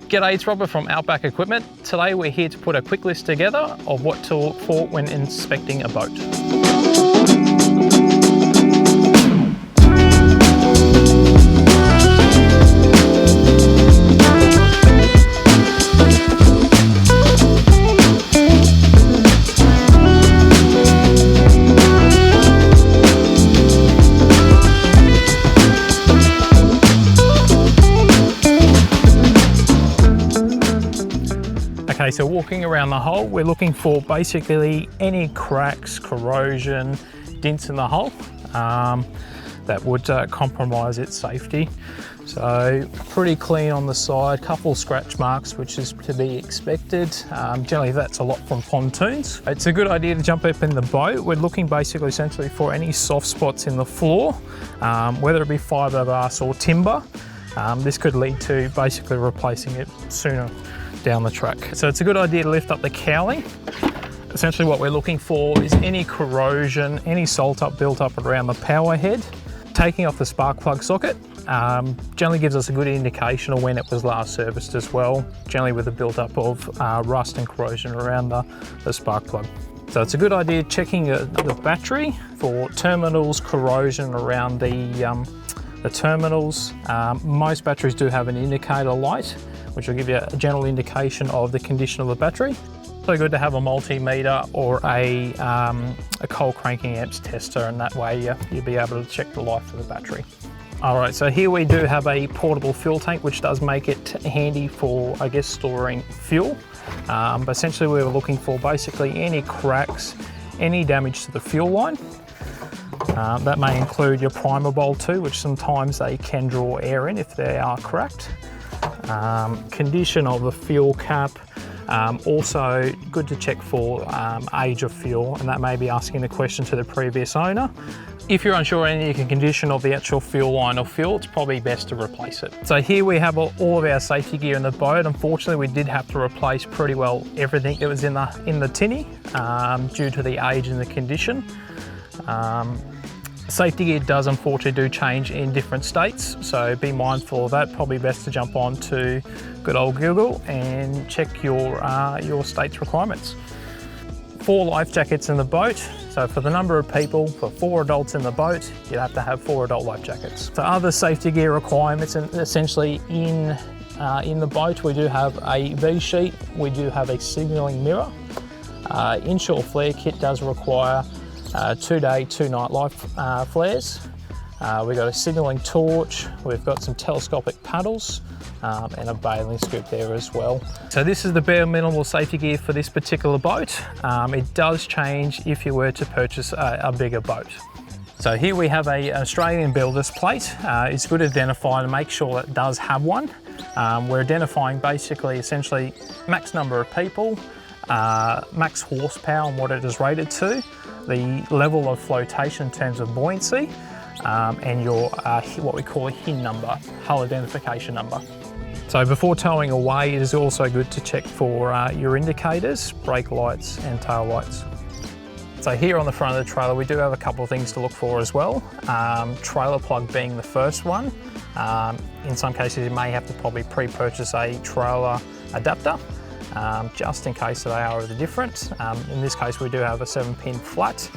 G'day, it's Robert from Outback Equipment. Today we're here to put a quick list together of what to look for when inspecting a boat. Okay, so walking around the hull, we're looking for basically any cracks, corrosion, dents in the hull that would compromise its safety. So pretty clean on the side, couple scratch marks, which is to be expected. Generally that's a lot from pontoons. It's a good idea to jump up in the boat. We're looking basically essentially for any soft spots in the floor, whether it be fiberglass or timber. This could lead to basically replacing it sooner down the track. So it's a good idea to lift up the cowling. Essentially what we're looking for is any corrosion, any salt built up around the power head. Taking off the spark plug socket generally gives us a good indication of when it was last serviced as well, generally with a build up of rust and corrosion around the spark plug. So it's a good idea checking the battery for terminals, corrosion around the terminals. Most batteries do have an indicator light, which will give you a general indication of the condition of the battery. So good to have a multimeter or a cold cranking amps tester, and that way you'll be able to check the life of the battery. All right, so here we do have a portable fuel tank, which does make it handy for, I guess, storing fuel. But essentially we were looking for basically any cracks, any damage to the fuel line. That may include your primer bowl too, which sometimes they can draw air in if they are cracked. Condition of the fuel cap, also good to check for age of fuel, and that may be asking the question to the previous owner. If you're unsure of any condition of the actual fuel line or fuel, it's probably best to replace it. So here we have all of our safety gear in the boat. Unfortunately, we did have to replace pretty well everything that was in the tinny due to the age and the condition. Safety gear does unfortunately change in different states, so be mindful of that. Probably best to jump on to good old Google and check your state's requirements. 4 life jackets in the boat. So for the number of people, for 4 adults in the boat, you'd have to have 4 adult life jackets. So other safety gear requirements, and essentially in the boat, we do have a V-sheet, we do have a signalling mirror. Inshore flare kit does require 2-day, 2-night life flares. We've got a signalling torch, we've got some telescopic paddles, and a bailing scoop there as well. So this is the bare minimal safety gear for this particular boat. It does change if you were to purchase a bigger boat. So here we have an Australian builder's plate. It's good to identify and make sure that it does have one. We're identifying basically essentially max number of people, max horsepower and what it is rated to, the level of flotation in terms of buoyancy, and your what we call a HIN number, hull identification number. So before towing away, it is also good to check for your indicators, brake lights and tail lights. So here on the front of the trailer, we do have a couple of things to look for as well. Trailer plug being the first one. In some cases, you may have to probably pre-purchase a trailer adapter, just in case they are different. In this case, we do have a 7-pin flat.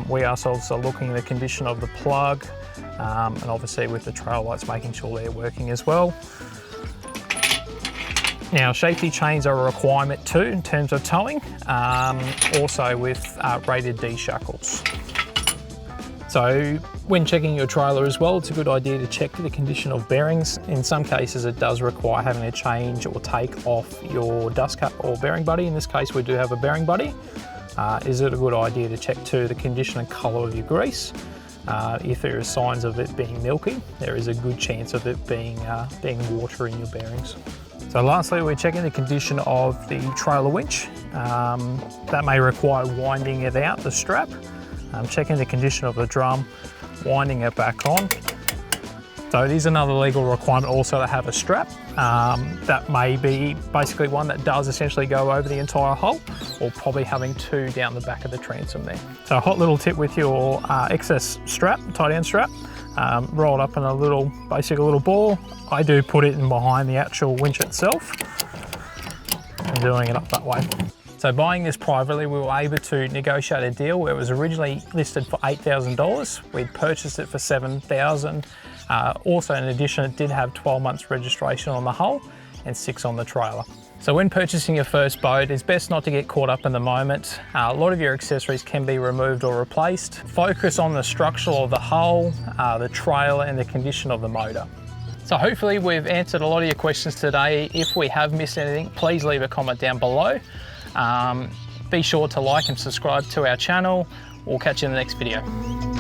We ourselves are looking at the condition of the plug, and obviously with the trail lights, making sure they're working as well. Now, safety chains are a requirement too in terms of towing, also with rated D shackles. So when checking your trailer as well, it's a good idea to check the condition of bearings. In some cases, it does require having to change or take off your dust cap or bearing buddy. In this case, we do have a bearing buddy. Is it a good idea to check too the condition and colour of your grease? If there are signs of it being milky, there is a good chance of it being water in your bearings. So lastly, we're checking the condition of the trailer winch. That may require winding it out, the strap. Checking the condition of the drum, winding it back on. So it is another legal requirement also to have a strap. That may be basically one that does essentially go over the entire hull, or probably having 2 down the back of the transom there. So a hot little tip with your excess strap, tie-down strap, rolled up in a little, basically a little ball. I do put it in behind the actual winch itself and doing it up that way. So buying this privately, we were able to negotiate a deal where it was originally listed for $8,000. We'd purchased it for $7,000. Also, in addition, it did have 12 months registration on the hull and 6 on the trailer. So when purchasing your first boat, it's best not to get caught up in the moment. A lot of your accessories can be removed or replaced. Focus on the structure of the hull, the trailer, and the condition of the motor. So hopefully we've answered a lot of your questions today. If we have missed anything, please leave a comment down below. Be sure to like and subscribe to our channel. We'll catch you in the next video.